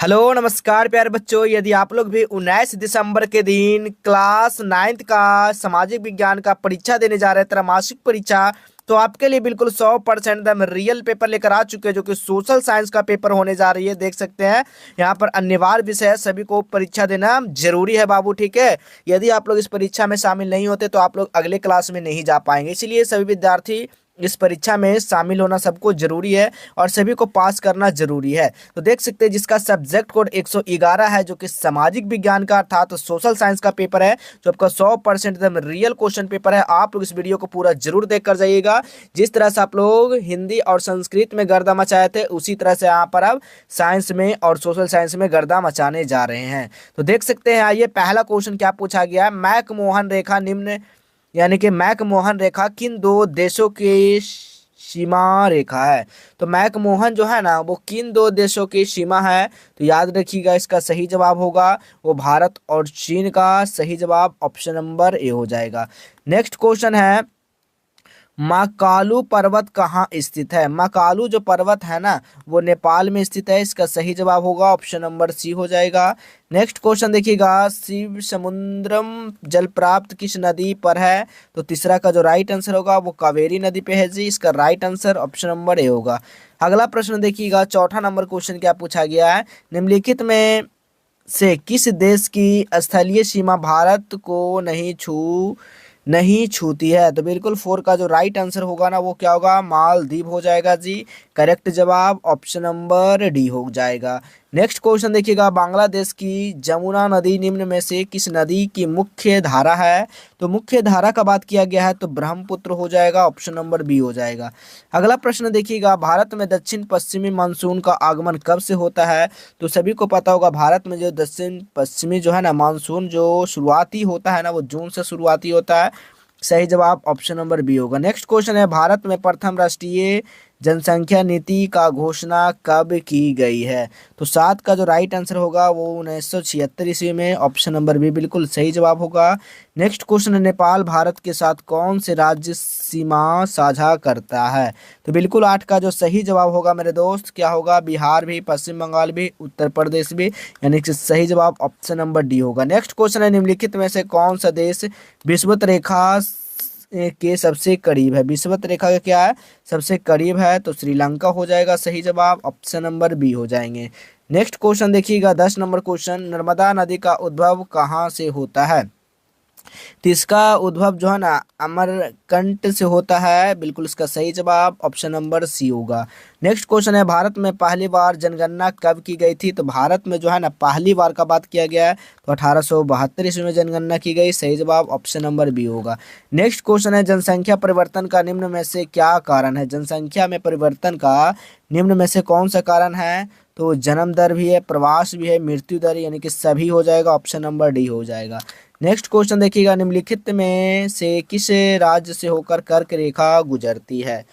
Hello नमस्कार प्यारे बच्चों। यदि आप लोग भी 19 दिसंबर के दिन क्लास 9th का सामाजिक विज्ञान का परीक्षा देने जा रहे हैं, त्रैमासिक परीक्षा, तो आपके लिए बिल्कुल 100% एकदम रियल पेपर लेकर आ चुके हैं, जो कि सोशल साइंस का पेपर होने जा रही है। देख सकते हैं यहाँ पर अनिवार्य विषय है, सभी को परीक्षा देना जरूरी है बाबू, ठीक है। यदि आप लोग इस परीक्षा में शामिल नहीं होते तो आप लोग अगले क्लास में नहीं जा पाएंगे, इसीलिए सभी विद्यार्थी इस परीक्षा में शामिल होना सबको जरूरी है और सभी को पास करना जरूरी है। तो देख सकते हैं जिसका सब्जेक्ट कोड 111 है, जो कि सामाजिक विज्ञान का अर्थात तो सोशल साइंस का पेपर है, जो आपका 100% एकदम रियल क्वेश्चन पेपर है। आप लोग इस वीडियो को पूरा जरूर देख कर जाइएगा। जिस तरह से आप लोग हिंदी और संस्कृत में गर्दा मचाए थे, उसी तरह से यहाँ पर अब साइंस में और सोशल साइंस में गर्दा मचाने जा रहे हैं। तो देख सकते हैं आइए, पहला क्वेश्चन क्या पूछा गया है। मैकमोहन रेखा निम्न यानी कि मैकमोहन रेखा किन दो देशों की सीमा रेखा है। तो मैकमोहन जो है ना, वो किन दो देशों की सीमा है। तो याद रखिएगा, इसका सही जवाब होगा वो भारत और चीन का। सही जवाब ऑप्शन नंबर ए हो जाएगा। नेक्स्ट क्वेश्चन है, महाकालू पर्वत कहाँ स्थित है। महाकालू जो पर्वत है ना, वो नेपाल में स्थित है। इसका सही जवाब होगा ऑप्शन नंबर सी हो जाएगा। नेक्स्ट क्वेश्चन देखिएगा, शिव समुद्रम जल प्राप्त किस नदी पर है। तो तीसरा का जो राइट आंसर होगा वो कावेरी नदी पे है जी। इसका right answer option number A होगा। अगला प्रश्न देखिएगा, चौथा नंबर क्वेश्चन क्या पूछा गया है। निम्नलिखित में से किस देश की स्थलीय सीमा भारत को नहीं छूती है। तो बिल्कुल 4 का जो राइट आंसर होगा ना, वो क्या होगा, मालदीव हो जाएगा जी। करेक्ट जवाब ऑप्शन नंबर डी हो जाएगा। नेक्स्ट क्वेश्चन देखिएगा, बांग्लादेश की जमुना नदी निम्न में से किस नदी की मुख्य धारा है। तो मुख्य धारा का बात किया गया है तो ब्रह्मपुत्र हो जाएगा। ऑप्शन नंबर बी हो जाएगा। अगला प्रश्न देखिएगा, भारत में दक्षिण पश्चिमी मानसून का आगमन कब से होता है। तो सभी को पता होगा, भारत में जो दक्षिण पश्चिमी जो है ना मानसून जो शुरुआती होता है ना, वो जून से शुरुआती होता है। सही जवाब ऑप्शन नंबर बी होगा। नेक्स्ट क्वेश्चन है, भारत में प्रथम राष्ट्रीय जनसंख्या नीति का घोषणा कब की गई है। तो 7 का जो राइट आंसर होगा वो 1976 ईस्वी में। ऑप्शन नंबर बी बिल्कुल सही जवाब होगा। नेक्स्ट क्वेश्चन है, नेपाल भारत के साथ कौन से राज्य सीमा साझा करता है। तो बिल्कुल 8 का जो सही जवाब होगा मेरे दोस्त, क्या होगा, बिहार भी, पश्चिम बंगाल भी, उत्तर प्रदेश भी, यानी कि सही जवाब ऑप्शन नंबर डी होगा। नेक्स्ट क्वेश्चन है, निम्नलिखित में से कौन सा देश विषुवत रेखा के सबसे करीब है। विषुवत रेखा का क्या है, सबसे करीब है। तो श्रीलंका हो जाएगा। सही जवाब ऑप्शन नंबर बी हो जाएंगे। नेक्स्ट क्वेश्चन देखिएगा, 10 नंबर क्वेश्चन, नर्मदा नदी का उद्भव कहाँ से होता है। तो इसका उद्भव जो है ना अमरकंट से होता है। बिल्कुल इसका सही जवाब ऑप्शन नंबर सी होगा। नेक्स्ट क्वेश्चन है, भारत में पहली बार जनगणना कब की गई थी। तो भारत में जो है ना पहली बार का बात किया गया है तो 1872 ईस्वी में जनगणना की गई। सही जवाब ऑप्शन नंबर बी होगा। नेक्स्ट क्वेश्चन है, जनसंख्या परिवर्तन का निम्न में से क्या कारण है। जनसंख्या में परिवर्तन का निम्न में से कौन सा कारण है। तो जन्म दर भी है, प्रवास भी है, मृत्यु दर, यानी कि सभी हो जाएगा। ऑप्शन नंबर डी हो जाएगा। नेक्स्ट क्वेश्चन देखिएगा, निम्नलिखित में से किस राज्य से होकर कर्क रेखा गुजरती है।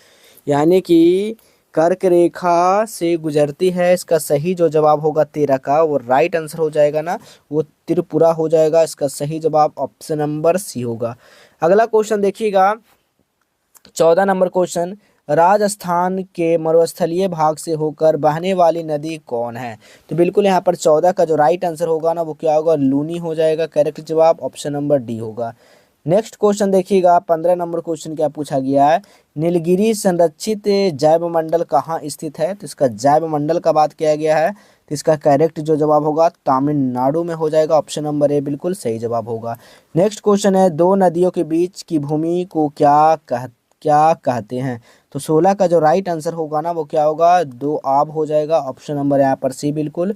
यानी कि कर्क रेखा से गुजरती है। इसका सही जो जवाब होगा 13 का, वो राइट आंसर हो जाएगा ना, वो त्रिपुरा हो जाएगा। इसका सही जवाब ऑप्शन नंबर सी होगा। अगला क्वेश्चन देखिएगा, 14 नंबर क्वेश्चन, राजस्थान के मरुस्थलीय भाग से होकर बहने वाली नदी कौन है। तो बिल्कुल यहाँ पर 14 का जो राइट आंसर होगा ना, वो क्या होगा, लूनी हो जाएगा। करेक्ट जवाब ऑप्शन नंबर डी होगा। नेक्स्ट क्वेश्चन देखिएगा, 15 नंबर क्वेश्चन क्या पूछा गया है। नीलगिरी संरक्षित जैव मंडल कहाँ स्थित है। तो इसका जैव मंडल का बात किया गया है तो इसका करेक्ट जो जवाब होगा तमिलनाडु में हो जाएगा। ऑप्शन नंबर ए बिल्कुल सही जवाब होगा। नेक्स्ट क्वेश्चन है, दो नदियों के बीच की भूमि को क्या कहते हैं। तो 16 का जो राइट आंसर होगा ना, वो क्या होगा, दो आब हो जाएगा। ऑप्शन नंबर यहाँ पर सी बिल्कुल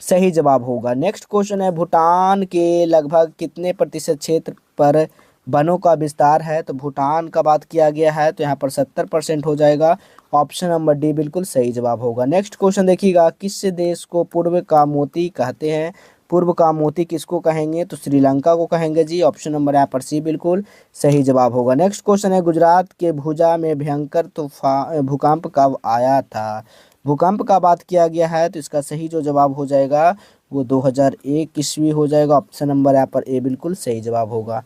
सही जवाब होगा। नेक्स्ट क्वेश्चन है, भूटान के लगभग कितने प्रतिशत क्षेत्र पर वनों का विस्तार है। तो भूटान का बात किया गया है तो यहाँ पर 70% हो जाएगा। ऑप्शन नंबर डी बिल्कुल सही जवाब होगा। नेक्स्ट क्वेश्चन देखिएगा, किस देश को पूर्व का मोती कहते हैं। पूर्व का मोती किसको कहेंगे। तो श्रीलंका को कहेंगे जी। ऑप्शन नंबर यहाँ पर सी बिल्कुल सही जवाब होगा। नेक्स्ट क्वेश्चन है, गुजरात के भुजा में भयंकर तूफान भूकंप कब आया था। भूकंप का बात किया गया है तो इसका सही जो जवाब हो जाएगा वो 2001 ईस्वी हो जाएगा। ऑप्शन नंबर यहाँ पर ए बिल्कुल सही जवाब होगा।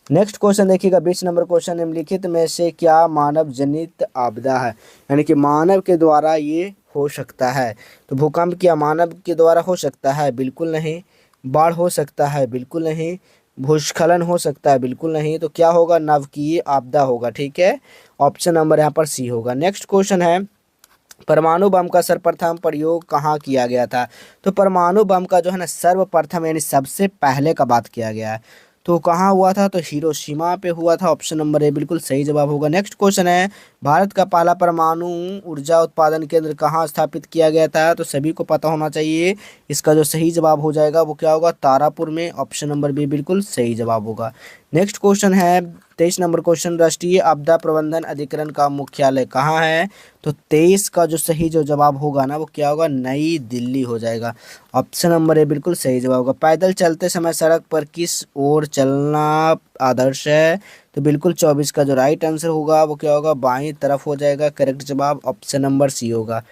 नेक्स्ट क्वेश्चन देखिएगा, 20 नंबर क्वेश्चन, निम्नलिखित में से क्या मानव जनित आपदा है। यानी कि मानव के द्वारा ये हो सकता है? तो भूकंप क्या मानव के द्वारा हो सकता है? बिल्कुल नहीं। बाढ़ हो सकता है? बिल्कुल नहीं। भूस्खलन हो सकता है? बिल्कुल नहीं। तो क्या होगा? नाभिकीय आपदा होगा। ठीक है, ऑप्शन नंबर यहाँ पर सी होगा। नेक्स्ट क्वेश्चन है, परमाणु बम का सर्वप्रथम प्रयोग कहाँ किया गया था? तो परमाणु बम का जो है ना सर्वप्रथम यानी सबसे पहले का बात किया गया है, तो कहाँ हुआ था? तो हिरोशिमा पे हुआ था। ऑप्शन नंबर ए बिल्कुल सही जवाब होगा। नेक्स्ट क्वेश्चन है, भारत का पहला परमाणु ऊर्जा उत्पादन केंद्र कहाँ स्थापित किया गया था? तो सभी को पता होना चाहिए। इसका जो सही जवाब हो जाएगा वो क्या होगा? तारापुर में। ऑप्शन नंबर बी बिल्कुल सही जवाब होगा। नेक्स्ट क्वेश्चन है 23 नंबर क्वेश्चन, राष्ट्रीय आपदा प्रबंधन अधिकरण का मुख्यालय कहाँ है? तो 23 का जो सही जो जवाब होगा ना वो क्या होगा? नई दिल्ली हो जाएगा। ऑप्शन नंबर ए बिल्कुल सही जवाब होगा। पैदल चलते समय सड़क पर किस ओर चलना आदर्श है? तो बिल्कुल 24 का जो राइट आंसर होगा वो क्या होगा? बाईं तरफ हो जाएगा। करेक्ट जवाब ऑप्शन नंबर सी होगा।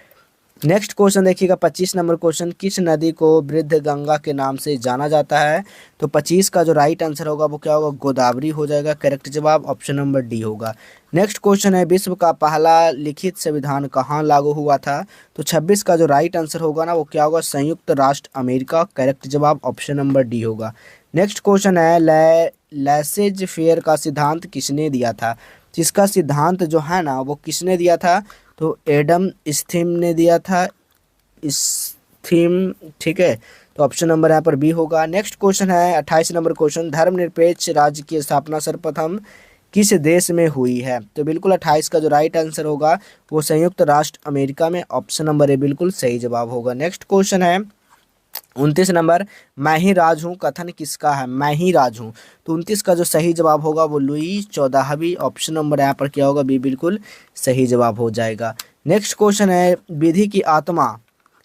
नेक्स्ट क्वेश्चन देखिएगा 25 नंबर क्वेश्चन, किस नदी को वृद्ध गंगा के नाम से जाना जाता है? तो 25 का जो राइट आंसर होगा वो क्या होगा? गोदावरी हो जाएगा। करेक्ट जवाब ऑप्शन नंबर डी होगा। नेक्स्ट क्वेश्चन है, विश्व का पहला लिखित संविधान कहाँ लागू हुआ था? तो 26 का जो राइट आंसर होगा ना वो क्या होगा? संयुक्त राष्ट्र अमेरिका। करेक्ट जवाब ऑप्शन नंबर डी होगा। नेक्स्ट क्वेश्चन है, लैसेज फेयर का सिद्धांत किसने दिया था? जिसका सिद्धांत जो है ना वो किसने दिया था? तो एडम स्मिथ ने दिया था। स्मिथ, ठीक है, तो ऑप्शन नंबर यहाँ पर बी होगा। नेक्स्ट क्वेश्चन है 28 नंबर क्वेश्चन, धर्मनिरपेक्ष राज्य की स्थापना सर्वप्रथम किस देश में हुई है? तो बिल्कुल 28 का जो राइट आंसर होगा वो संयुक्त राष्ट्र अमेरिका में। ऑप्शन नंबर ए बिल्कुल सही जवाब होगा। नेक्स्ट क्वेश्चन है 29 नंबर, मैं ही राज हूँ कथन किसका है? मैं ही राज हूँ, तो 29 का जो सही जवाब होगा वो लुई 14वीं। ऑप्शन नंबर यहाँ पर क्या होगा? बी बिल्कुल सही जवाब हो जाएगा। नेक्स्ट क्वेश्चन है, विधि की आत्मा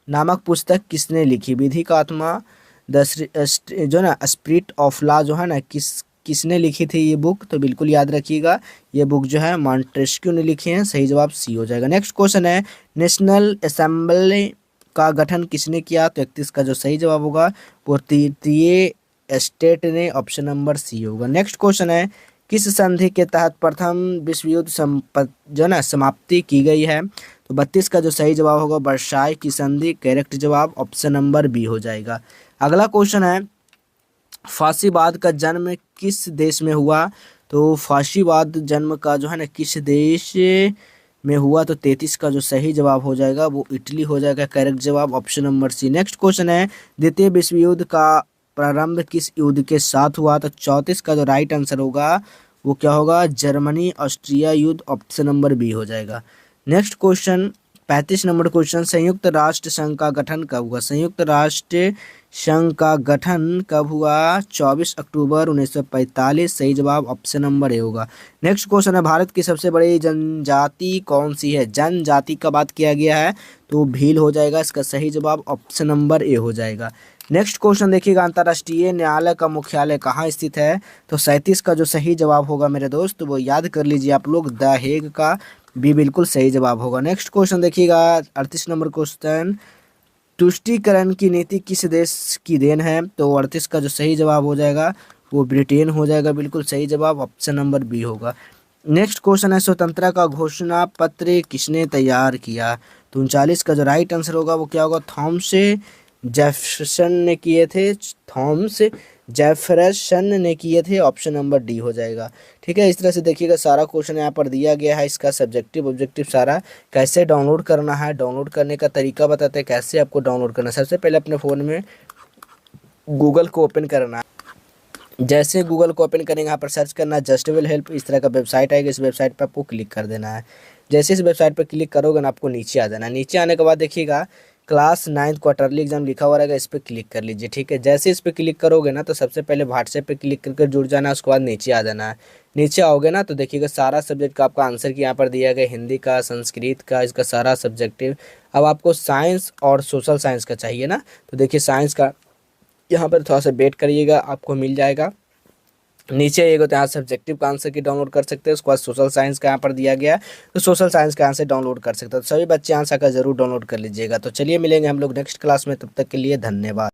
नामक पुस्तक किसने लिखी? विधि का आत्मा जो ना स्पिरिट ऑफ लॉ जो है ना किसने लिखी थी ये बुक? तो बिल्कुल याद रखिएगा, ये बुक जो है मॉन्टेस्क्यू ने लिखी है। सही जवाब सी हो जाएगा। नेक्स्ट क्वेश्चन है, नेशनल असेंबली का गठन किसने किया? तो 31 का जो सही जवाब होगा वो तृतीय स्टेट ने। ऑप्शन नंबर सी होगा। नेक्स्ट क्वेश्चन है, किस संधि के तहत प्रथम विश्व युद्ध जो ना समाप्ति की गई है? तो 32 का जो सही जवाब होगा वर्साई की संधि। करेक्ट जवाब ऑप्शन नंबर बी हो जाएगा। अगला क्वेश्चन है, फांसीवाद का जन्म किस देश में हुआ? तो फांसीवाद जन्म का जो है ना किस देश में हुआ? तो 33 का जो सही जवाब हो जाएगा वो इटली हो जाएगा। करेक्ट जवाब option number C. Next question है, द्वितीय विश्व युद्ध का प्रारंभ किस युद्ध के साथ हुआ? तो 34 का जो राइट आंसर होगा वो क्या होगा? जर्मनी ऑस्ट्रिया युद्ध। ऑप्शन नंबर बी हो जाएगा। नेक्स्ट क्वेश्चन 35 नंबर क्वेश्चन, संयुक्त राष्ट्र संघ का गठन कब हुआ? संयुक्त राष्ट्र संघ का गठन कब हुआ? 24 अक्टूबर 1945। सही जवाब ऑप्शन नंबर ए होगा। नेक्स्ट क्वेश्चन है, भारत की सबसे बड़ी जनजाति कौन सी है? जनजाति का बात किया गया है तो भील हो जाएगा। इसका सही जवाब ऑप्शन नंबर ए हो जाएगा। नेक्स्ट क्वेश्चन देखिएगा, अंतर्राष्ट्रीय न्यायालय का मुख्यालय कहाँ स्थित है? तो 37 का जो सही जवाब होगा मेरे दोस्त वो याद कर लीजिए आप लोग, द हेग का। बी बिल्कुल सही जवाब होगा। नेक्स्ट क्वेश्चन देखिएगा 38 नंबर क्वेश्चन, तुष्टीकरण की नीति किस देश की देन है? तो 38 का जो सही जवाब हो जाएगा वो ब्रिटेन हो जाएगा। बिल्कुल सही जवाब ऑप्शन नंबर बी होगा। नेक्स्ट क्वेश्चन है, स्वतंत्रता का घोषणा पत्र किसने तैयार किया? तो 39 का जो राइट आंसर होगा वो क्या होगा? थॉमस जेफरसन ने किए थे। थॉमस जेफरसन ने किए थे। ऑप्शन नंबर डी हो जाएगा। ठीक है, इस तरह से देखिएगा सारा क्वेश्चन यहाँ पर दिया गया है। इसका सब्जेक्टिव ऑब्जेक्टिव सारा कैसे डाउनलोड करना है, डाउनलोड करने का तरीका बताते हैं कैसे आपको डाउनलोड करना है। सबसे पहले अपने फ़ोन में गूगल को ओपन करना है। जैसे गूगल को ओपन करेंगे यहाँ पर सर्च करना जस्ट विल हेल्प, इस तरह का वेबसाइट आएगा। इस वेबसाइट पर आपको क्लिक कर देना है। जैसे इस वेबसाइट पर क्लिक करोगे ना आपको नीचे आ जाना है। नीचे आने के बाद देखिएगा क्लास 9 क्वार्टरली एग्जाम लिखा हुआ रहेगा, इस पर क्लिक कर लीजिए। ठीक है, जैसे इस पर क्लिक करोगे ना तो सबसे पहले व्हाट्सएप पे क्लिक करके जुड़ जाना है। उसके बाद नीचे आ जाना है। नीचे आओगे ना तो देखिएगा सारा सब्जेक्ट का आपका आंसर की यहाँ पर दिया गया, हिंदी का, संस्कृत का, इसका सारा सब्जेक्टिव। अब आपको साइंस और सोशल साइंस का चाहिए ना, तो देखिए साइंस का यहाँ पर थोड़ा सा वेट करिएगा, आपको मिल जाएगा। नीचे आइएगा तो यहाँ सब्जेक्टिव का आंसर की डाउनलोड कर सकते हैं। उसके बाद सोशल साइंस का यहाँ पर दिया गया तो सोशल साइंस का आंसर डाउनलोड कर सकते हैं। तो सभी बच्चे आंसर का जरूर डाउनलोड कर लीजिएगा। तो चलिए मिलेंगे हम लोग नेक्स्ट क्लास में, तब तक के लिए धन्यवाद।